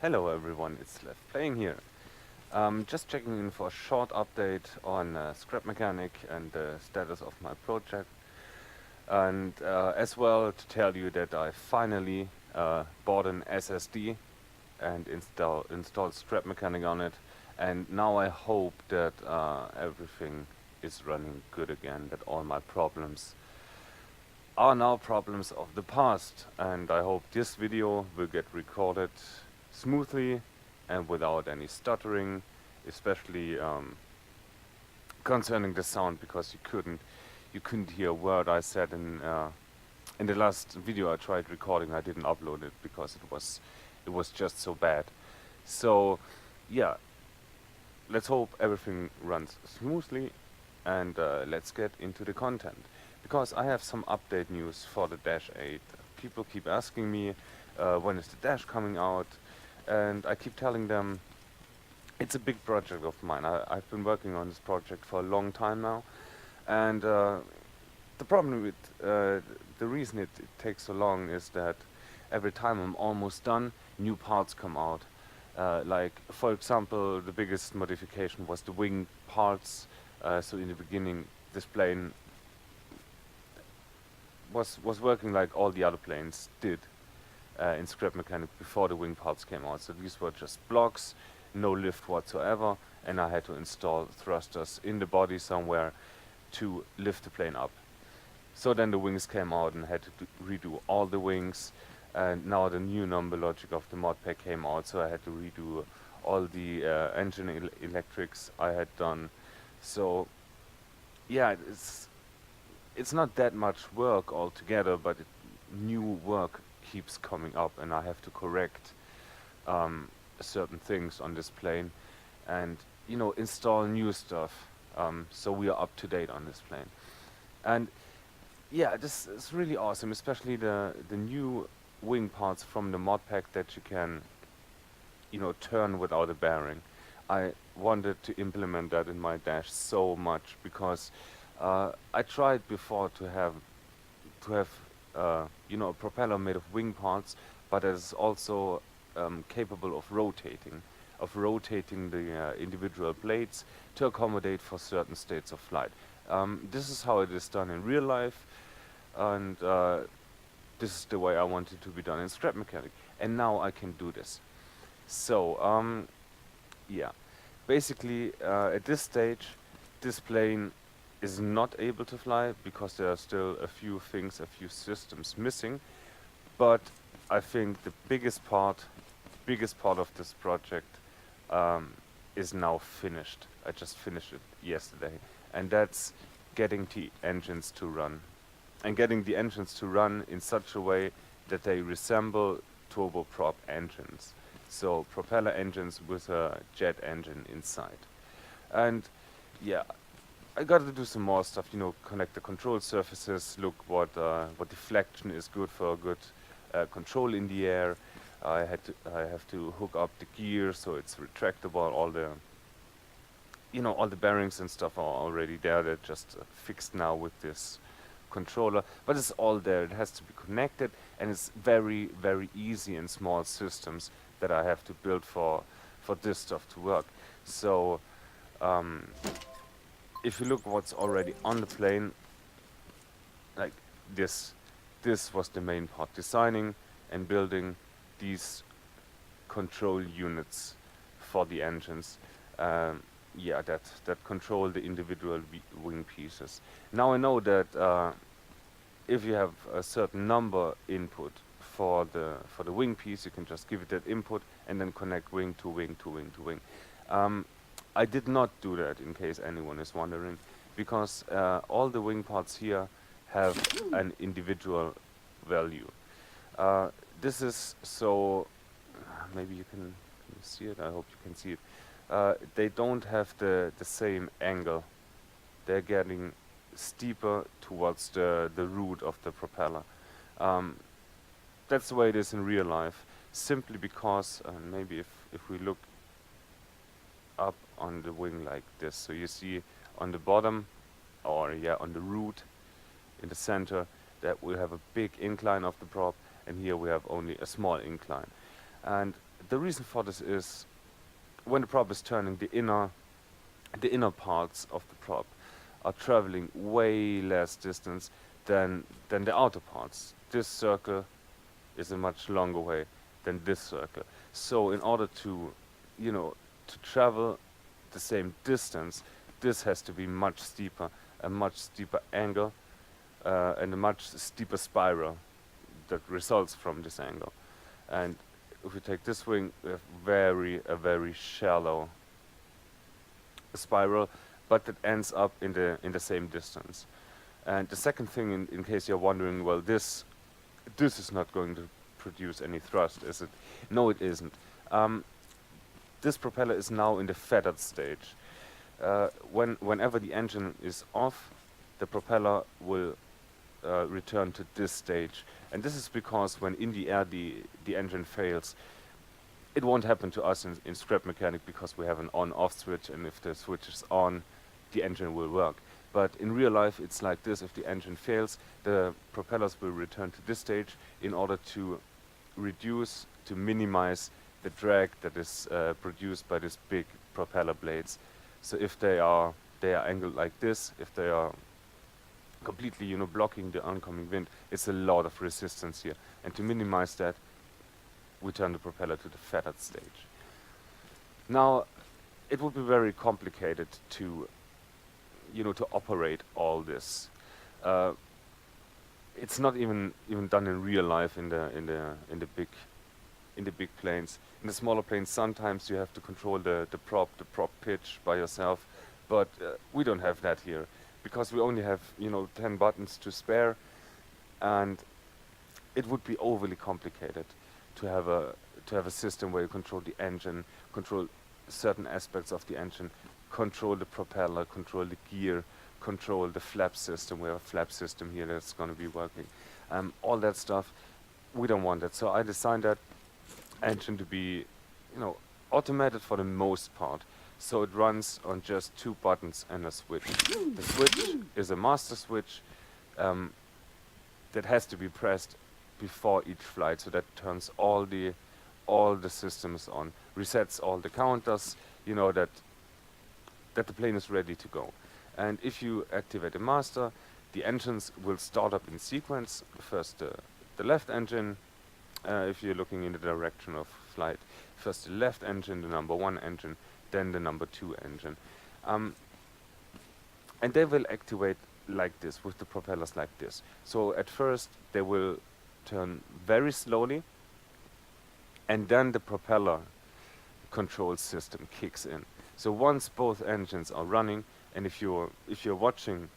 Hello everyone, it's Left Playing here. Just checking in for a short update on Scrap Mechanic and the status of my project. And as well to tell you that I finally bought an SSD and installed Scrap Mechanic on it. And now I hope that everything is running good again, that all my problems are now problems of the past. And I hope this video will get recorded smoothly and without any stuttering, especially concerning the sound, because you couldn't hear a word I said in the last video I tried recording. I didn't upload it because it was just so bad. So yeah, let's hope everything runs smoothly, and let's get into the content, because I have some update news for the Dash 8. People keep asking me when is the Dash coming out, and I keep telling them it's a big project of mine. I've been working on this project for a long time now, and the problem with the reason it takes so long is that every time I'm almost done, new parts come out. Like, for example, the biggest modification was the wing parts. So in the beginning, this plane was working like all the other planes did in Scrap Mechanic before the wing parts came out. So these were just blocks, no lift whatsoever, and I had to install thrusters in the body somewhere to lift the plane up. So then the wings came out and I had to redo all the wings, and now the new number logic of the mod pack came out, so I had to redo all the engine electrics I had done. So yeah, it's not that much work altogether, but new work keeps coming up, and I have to correct certain things on this plane, and install new stuff, so we are up to date on this plane. And yeah, this is really awesome, especially the new wing parts from the mod pack that you can turn without a bearing. I wanted to implement that in my Dash so much, because I tried before to have a propeller made of wing parts, but it is also capable of rotating the individual blades to accommodate for certain states of flight. This is how it is done in real life, and this is the way I want it to be done in Scrap Mechanic. And now I can do this. So yeah, basically at this stage, this plane is not able to fly because there are still a few systems missing. But I think the biggest part of this project is now finished. I just finished it yesterday, and that's getting the engines to run, and getting the engines to run in such a way that they resemble turboprop engines. So propeller engines with a jet engine inside. And yeah, I got to do some more stuff, connect the control surfaces, look what deflection is good for a good control in the air. I have to hook up the gear so it's retractable. All the bearings and stuff are already there. They're just fixed now with this controller, but it's all there. It has to be connected, and it's very, very easy in small systems that I have to build for this stuff to work. So if you look what's already on the plane, like this was the main part, designing and building these control units for the engines. Yeah, that control the individual wing pieces. Now I know that if you have a certain number input for the wing piece, you can just give it that input and then connect wing to wing to wing to wing. I did not do that, in case anyone is wondering, because all the wing parts here have an individual value. This is so, maybe you can see it, I hope you can see it. They don't have the same angle. They're getting steeper towards the root of the propeller. That's the way it is in real life, simply because, maybe if we look up on the wing like this, so you see on the bottom, or yeah, on the root in the center, that we have a big incline of the prop, and here we have only a small incline. And the reason for this is when the prop is turning, the inner parts of the prop are traveling way less distance than the outer parts. This circle is a much longer way than this circle. So in order to, to travel the same distance, this has to be much steeper, a much steeper angle, and a much steeper spiral that results from this angle. And if we take this wing, we have a very shallow spiral, but it ends up in the same distance. And the second thing, in case you're wondering, well, this is not going to produce any thrust, is it? No, it isn't. This propeller is now in the feathered stage. Whenever the engine is off, the propeller will return to this stage. And this is because when in the air the engine fails, it won't happen to us in scrap mechanic because we have an on-off switch, and if the switch is on, the engine will work. But in real life, it's like this. If the engine fails, the propellers will return to this stage in order to minimize the drag that is produced by these big propeller blades. So if they are angled like this, if they are completely, blocking the oncoming wind, it's a lot of resistance here. And to minimize that, we turn the propeller to the feathered stage. Now, it would be very complicated to operate all this. It's not even done in real life in the big planes. In the smaller planes, sometimes you have to control the prop pitch by yourself, but we don't have that here because we only have 10 buttons to spare, and it would be overly complicated to have a system where you control the engine, control certain aspects of the engine, control the propeller, control the gear, control the flap system. We have a flap system here that's going to be working. All that stuff, we don't want that. So I designed that engine to be, automated for the most part. So it runs on just 2 buttons and a switch. The switch is a master switch that has to be pressed before each flight, so that turns all the systems on, resets all the counters, that the plane is ready to go. And if you activate the master, the engines will start up in sequence. First the left engine, if you're looking in the direction of flight. First the left engine, the number 1 engine, then the number 2 engine. And they will activate like this, with the propellers like this. So at first they will turn very slowly, and then the propeller control system kicks in. So once both engines are running, and if you're watching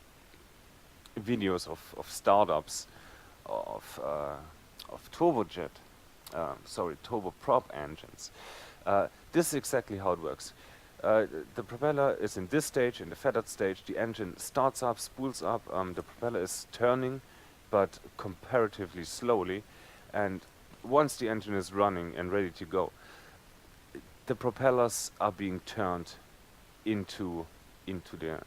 videos of startups of turboprop engines, this is exactly how it works. The propeller is in this stage, in the feathered stage. The engine starts up, spools up. The propeller is turning, but comparatively slowly. And once the engine is running and ready to go, the propellers are being turned into the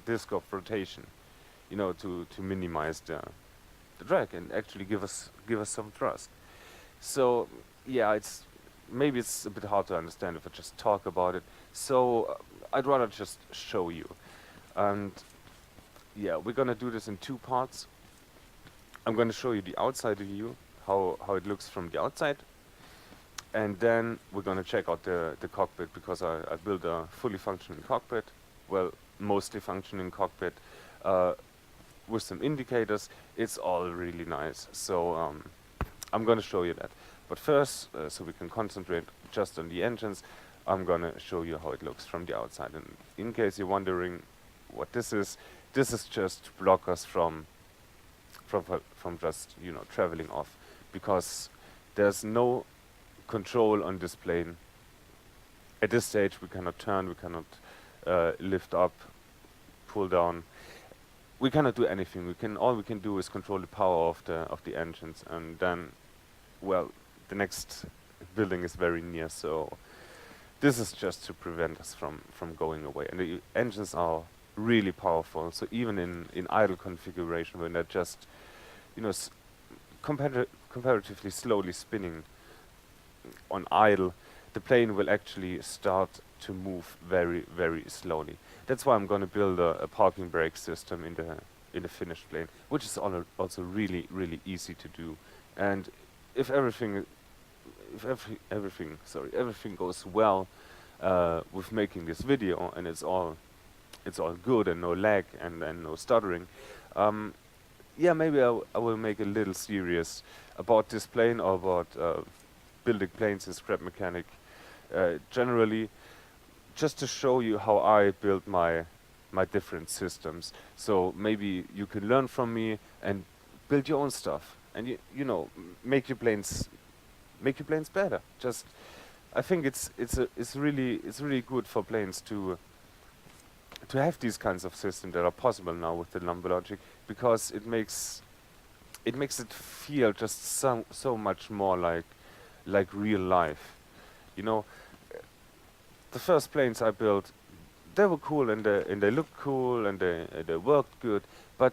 disc of rotation, to minimize the drag and actually give us some thrust. So yeah, it's a bit hard to understand if I just talk about it. So I'd rather just show you. And yeah, we're gonna do this in 2 parts. I'm gonna show you the outside view, how it looks from the outside, and then we're gonna check out the cockpit, because I built a fully functioning cockpit, well, mostly functioning cockpit, with some indicators. It's all really nice. So I'm gonna show you that. But first, so we can concentrate just on the engines, I'm gonna show you how it looks from the outside. And in case you're wondering what this is just to block us from just traveling off, because there's no control on this plane. At this stage, we cannot turn, we cannot lift up, pull down. We cannot do anything. All we can do is control the power of the engines, and then, well, the next building is very near. So this is just to prevent us from going away. And the engines are really powerful. So even in idle configuration, when they're just comparatively slowly spinning on idle, the plane will actually start to move very, very slowly. That's why I'm going to build a parking brake system in the finished plane, which is also really, really easy to do. And if everything, everything goes well with making this video, and it's all good and no lag and no stuttering, yeah, maybe I will make a little series about this plane or about building planes in scrap mechanic generally, just to show you how I build my different systems. So maybe you can learn from me and build your own stuff, and you know, make your planes better. Just I think it's really good for planes to have these kinds of systems that are possible now with the number logic, because it makes it feel just so much more like real life. You know, the first planes I built, they were cool and they looked cool and they worked good, but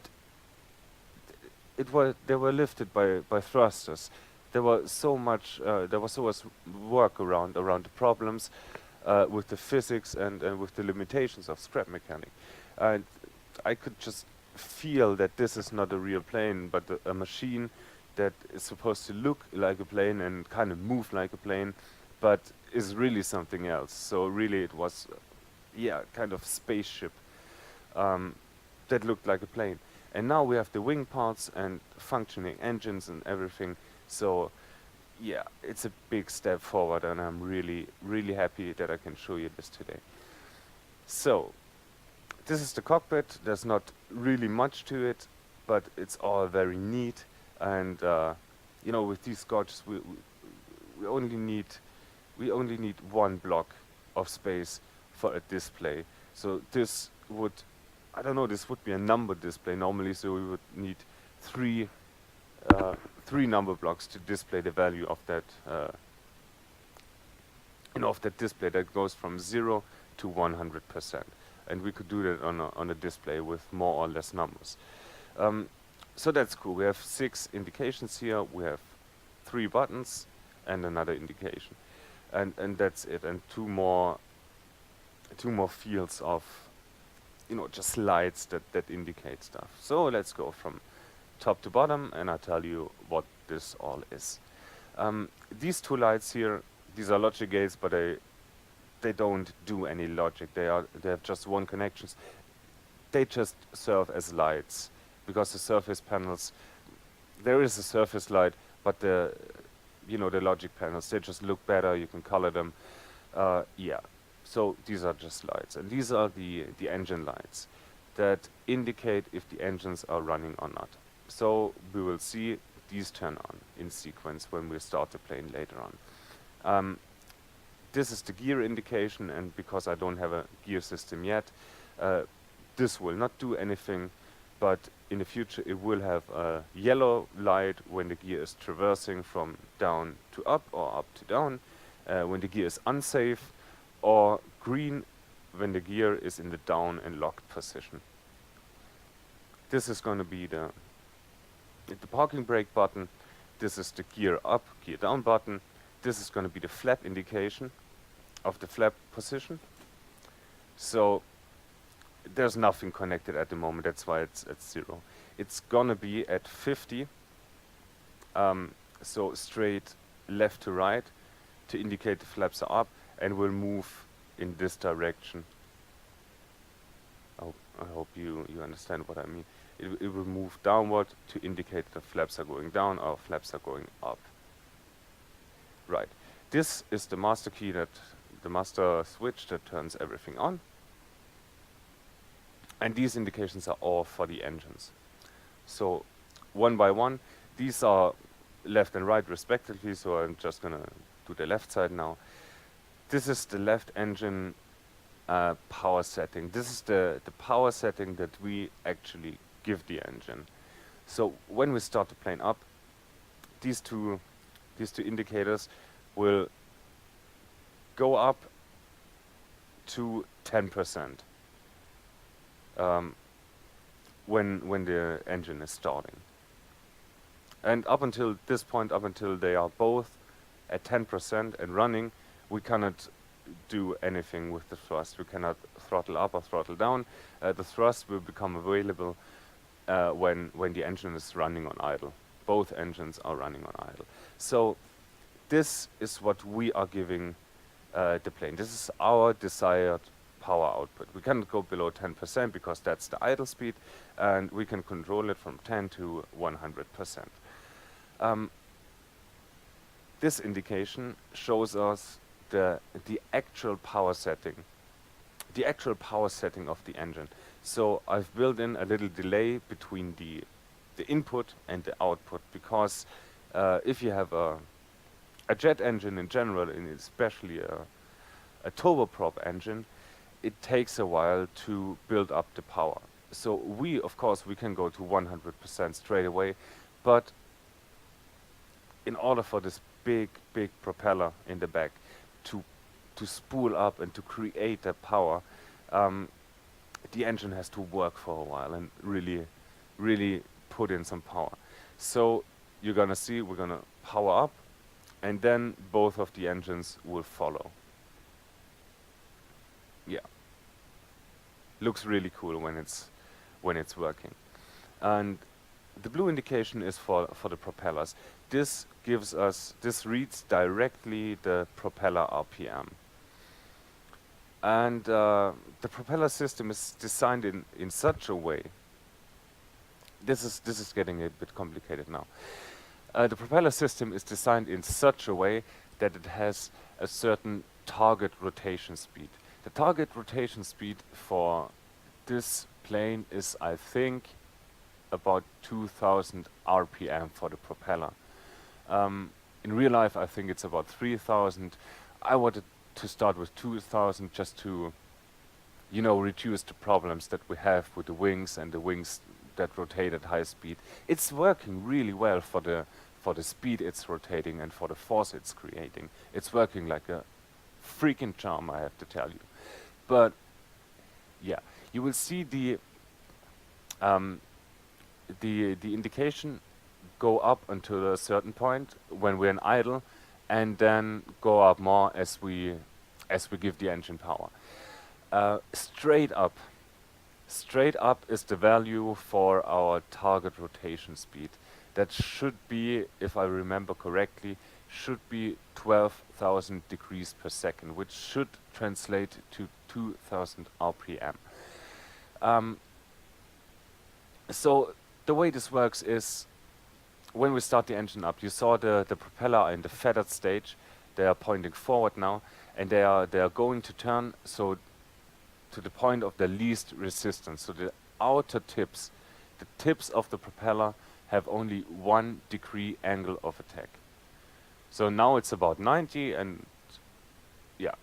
they were lifted by thrusters. There was so much work around the problems with the physics and with the limitations of scrap mechanic. And I could just feel that this is not a real plane, but a machine that is supposed to look like a plane and kind of move like a plane, but is really something else. So really it was, yeah, kind of spaceship that looked like a plane. And now we have the wing parts and functioning engines and everything. So yeah, it's a big step forward, and I'm really, really happy that I can show you this today. So this is the cockpit. There's not really much to it, but it's all very neat. And you know, with these scotches, we only need one block of space for a display. So this would, I don't know, this would be a number display normally. So we would need three number blocks to display the value of that, of that display that goes from 0 to 100%. And we could do that on a display with more or less numbers. So that's cool. We have 6 indications here. We have 3 buttons and another indication, and that's it. And two more fields of, just lights that indicate stuff. So let's go from top to bottom, and I'll tell you what this all is. These 2 lights here, these are logic gates, but they don't do any logic. They have just one connections. They just serve as lights, because the surface panels, there is a surface light, but the logic panels, they just look better. You can color them. Yeah. So these are just lights, and these are the engine lights that indicate if the engines are running or not. So we will see these turn on in sequence when we start the plane later on. This is the gear indication, and because I don't have a gear system yet, this will not do anything, but in the future it will have a yellow light when the gear is traversing from down to up or up to down, when the gear is unsafe, or green when the gear is in the down and locked position. This is going to be the parking brake button. This is the gear up, gear down button. This is going to be the flap indication of the flap position. So there's nothing connected at the moment. That's why it's at 0. It's going to be at 50. So straight left to right to indicate the flaps are up, and will move in this direction. I hope you understand what I mean. It will move downward to indicate the flaps are going down or flaps are going up. Right. This is the master key, the master switch that turns everything on. And these indications are all for the engines. So one by one, these are left and right respectively, so I'm just going to do the left side now. This is the left engine power setting. This is the power setting that we actually give the engine. So when we start the plane up, these two indicators will go up to 10% when the engine is starting. And up until this point, up until they are both at 10% and running, we cannot do anything with the thrust. We cannot throttle up or throttle down. The thrust will become available when the engine is running on idle. Both engines are running on idle. So this is what we are giving the plane. This is our desired power output. We cannot go below 10% because that's the idle speed, and we can control it from 10 to 100%. This indication shows us the actual power setting, of the engine. So I've built in a little delay between the input and the output, because if you have a jet engine in general, and especially a turboprop engine, it takes a while to build up the power. So of course, we can go to 100% straight away, but in order for this big propeller in the back to spool up and to create that power, the engine has to work for a while and really put in some power. So you're gonna see we're gonna power up, and then both of the engines will follow. Yeah, looks really cool when it's working. And the blue indication is for the propellers. This reads directly the propeller RPM. And the propeller system is designed in such a way. This is getting a bit complicated now. The propeller system is designed in such a way that it has a certain target rotation speed. The target rotation speed for this plane is, I think, about 2000 RPM for the propeller. In real life, I think it's about 3000. I wanted to start with 2000 just to, reduce the problems that we have with the wings and the wings that rotate at high speed. It's working really well for the speed it's rotating and for the force it's creating. It's working like a freaking charm, I have to tell you. But yeah, you will see the indication go up until a certain point when we're in idle, and then go up more as we give the engine power. Straight up is the value for our target rotation speed. That should be, if I remember correctly, should be 12,000 degrees per second, which should translate to 2000 RPM. So the way this works is, when we start the engine up, you saw the propeller in the feathered stage. They are pointing forward now, and they are going to turn so to the point of the least resistance. So the outer tips, the tips of the propeller, have only 1 degree angle of attack. So now it's about 90, and yeah,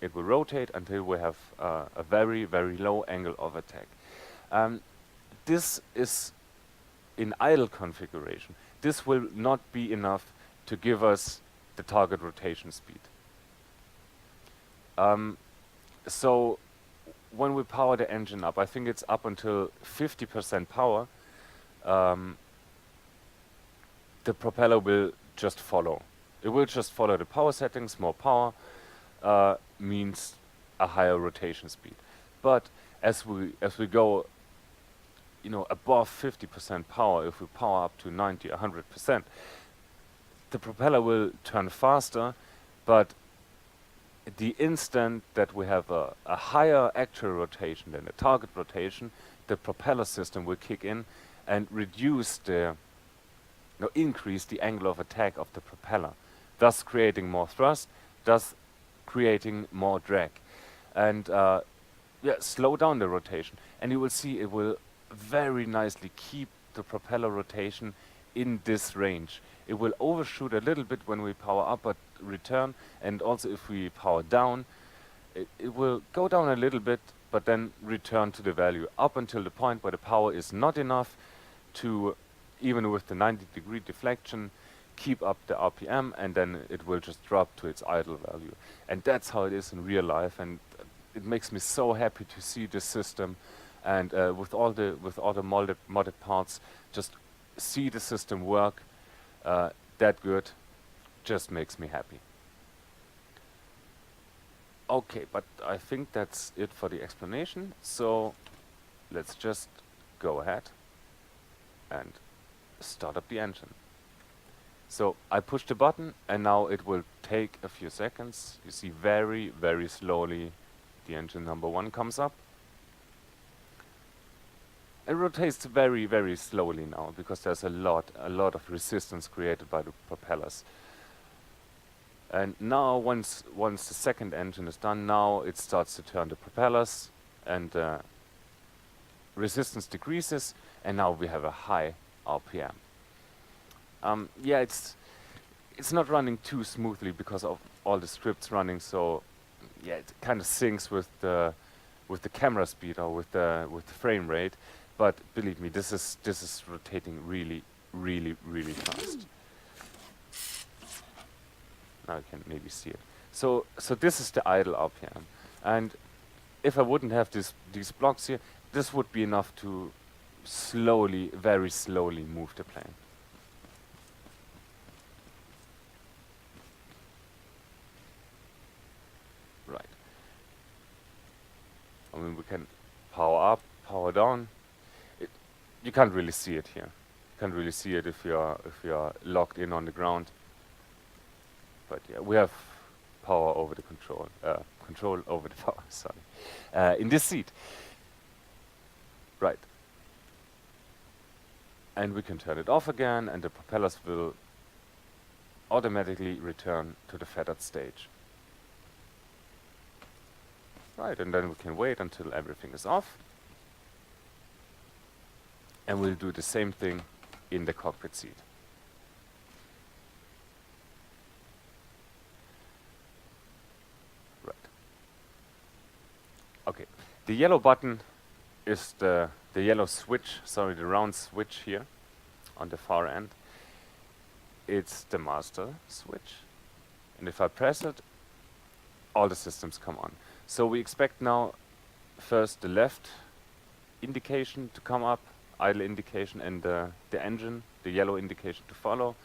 it will rotate until we have a very low angle of attack. This is in idle configuration. This will not be enough to give us the target rotation speed. So when we power the engine up, I think it's up until 50% power, the propeller will just follow. It will just follow the power settings. More power means a higher rotation speed. But as we go, above 50% power, if we power up to 90, 100%, the propeller will turn faster, but the instant that we have a higher actual rotation than the target rotation, the propeller system will kick in and increase the angle of attack of the propeller, thus creating more thrust, thus creating more drag, and slow down the rotation. And you will see it will very nicely keep the propeller rotation in this range. It will overshoot a little bit when we power up but return, and also if we power down, it will go down a little bit but then return to the value up until the point where the power is not enough to, even with the 90-degree deflection, keep up the RPM, and then it will just drop to its idle value. And that's how it is in real life, and it makes me so happy to see this system, and with all the modded parts just see the system work that good just makes me happy. Okay, but I think that's it for the explanation. So let's just go ahead and start up the engine. So I push the button and now it will take a few seconds. You see very, very slowly the engine number 1 comes up. It rotates very, very slowly now because there's a lot of resistance created by the propellers. And now once the second engine is done, now it starts to turn the propellers and resistance decreases, and now we have a high RPM. Yeah, it's not running too smoothly because of all the scripts running, so yeah, it kind of syncs with the camera speed or with the frame rate. But believe me, this is rotating really, really, really fast. Now you can maybe see it. So this is the idle RPM, and if I wouldn't have these blocks here, this would be enough to slowly, very slowly move the plane. Right. I mean, we can power up, power down. You can't really see it here. You can't really see it if you're locked in on the ground. But yeah, we have power over the control over the power. Sorry, in this seat. Right. And we can turn it off again, and the propellers will automatically return to the feathered stage. Right, and then we can wait until everything is off. And we'll do the same thing in the cockpit seat. Right. Okay, the yellow button is the yellow switch, sorry, the round switch here on the far end. It's the master switch. And if I press it, all the systems come on. So we expect now first the left indication to come up, idle indication, and the engine, the yellow indication to follow.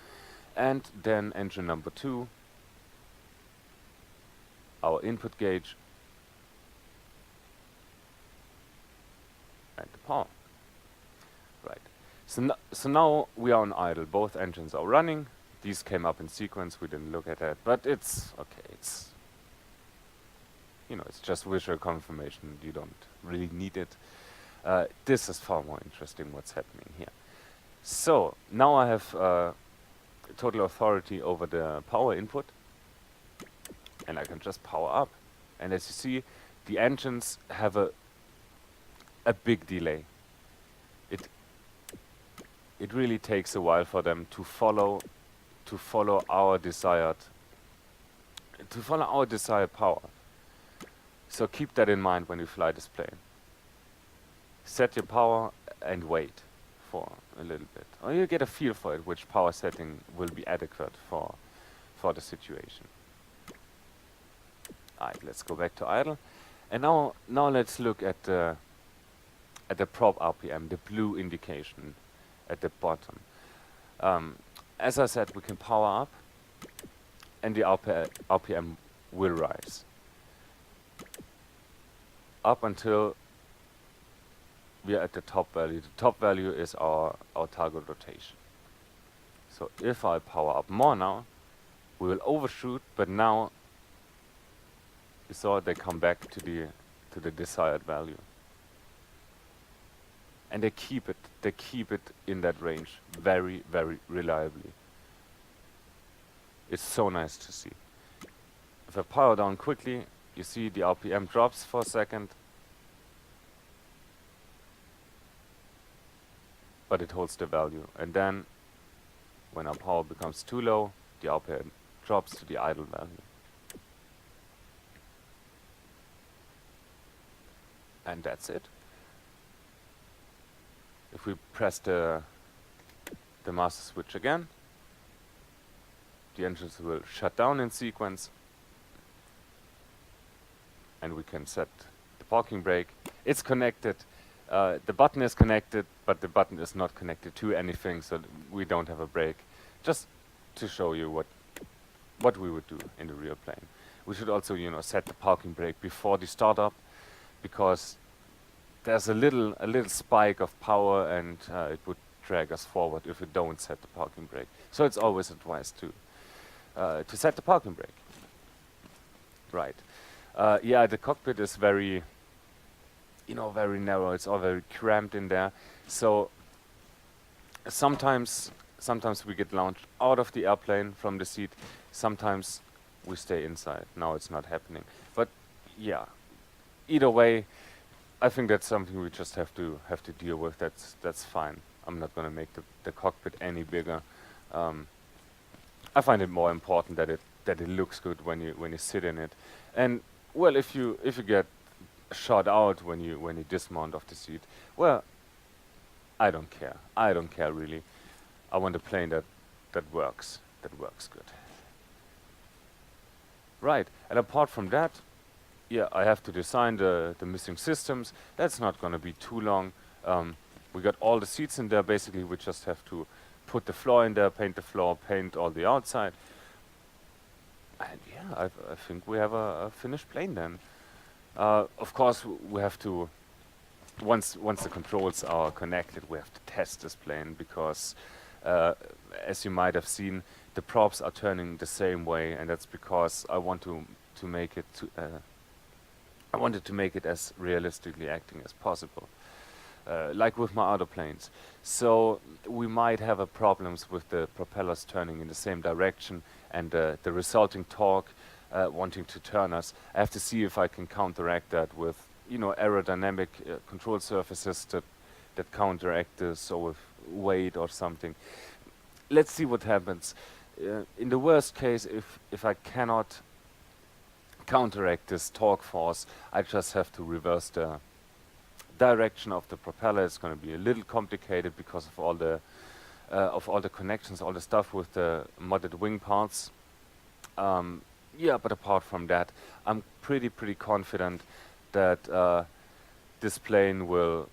And then engine number 2, our input gauge, and the power. Right. So now we are on idle. Both engines are running. These came up in sequence. We didn't look at that, but it's okay. It's it's just visual confirmation. You don't really need it. This is far more interesting. What's happening here? So now I have total authority over the power input, and I can just power up. And as you see, the engines have a big delay. It really takes a while for them to follow our desired power. So keep that in mind when you fly this plane. Set your power and wait for a little bit, or you get a feel for it, which power setting will be adequate for the situation. Alright, let's go back to idle, and now let's look at the prop RPM, the blue indication at the bottom. As I said, we can power up, and the RPM will rise up until we are at the top value. The top value is our target rotation. So if I power up more now, we will overshoot, but now you saw they come back to the desired value. And they keep it in that range very, very reliably. It's so nice to see. If I power down quickly, you see the RPM drops for a second, but it holds the value. And then when our power becomes too low, the RPM drops to the idle value. And that's it. If we press the master switch again, the engines will shut down in sequence, and we can set the parking brake. It's connected The button is connected, but the button is not connected to anything, so we don't have a brake. Just to show you what we would do in the real plane. We should also, set the parking brake before the startup, because there's a little spike of power, and it would drag us forward if we don't set the parking brake. So it's always advised to set the parking brake. Right. Yeah, the cockpit is very, very narrow. It's all very cramped in there. So sometimes we get launched out of the airplane from the seat. Sometimes we stay inside. Now it's not happening. But yeah, either way, I think that's something we just have to deal with. That's fine. I'm not going to make the cockpit any bigger. I find it more important that it looks good when you sit in it. And well, if you get shot out when you dismount off the seat, well, I don't care. I don't care really. I want a plane that works good. Right. And apart from that, yeah, I have to design the missing systems. That's not going to be too long. We got all the seats in there. Basically, we just have to put the floor in there, paint the floor, paint all the outside. And yeah, I think we have a finished plane then. Of course, we have to, once the controls are connected, we have to test this plane, because as you might have seen, the props are turning the same way, and that's because I want to make it I wanted to make it as realistically acting as possible, like with my other planes. So we might have problems with the propellers turning in the same direction, and the resulting torque wanting to turn us. I have to see if I can counteract that with aerodynamic control surfaces that counteract this, or with weight or something. Let's see what happens. In the worst case, if I cannot counteract this torque force, I just have to reverse the direction of the propeller. It's going to be a little complicated because of all the connections, all the stuff with the modded wing parts. Yeah, but apart from that, I'm pretty confident that this plane will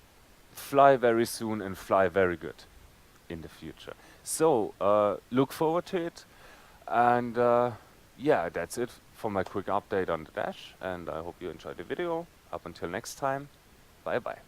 fly very soon and fly very good in the future. So look forward to it, and yeah, that's it for my quick update on the Dash, and I hope you enjoyed the video. Up until next time, bye bye.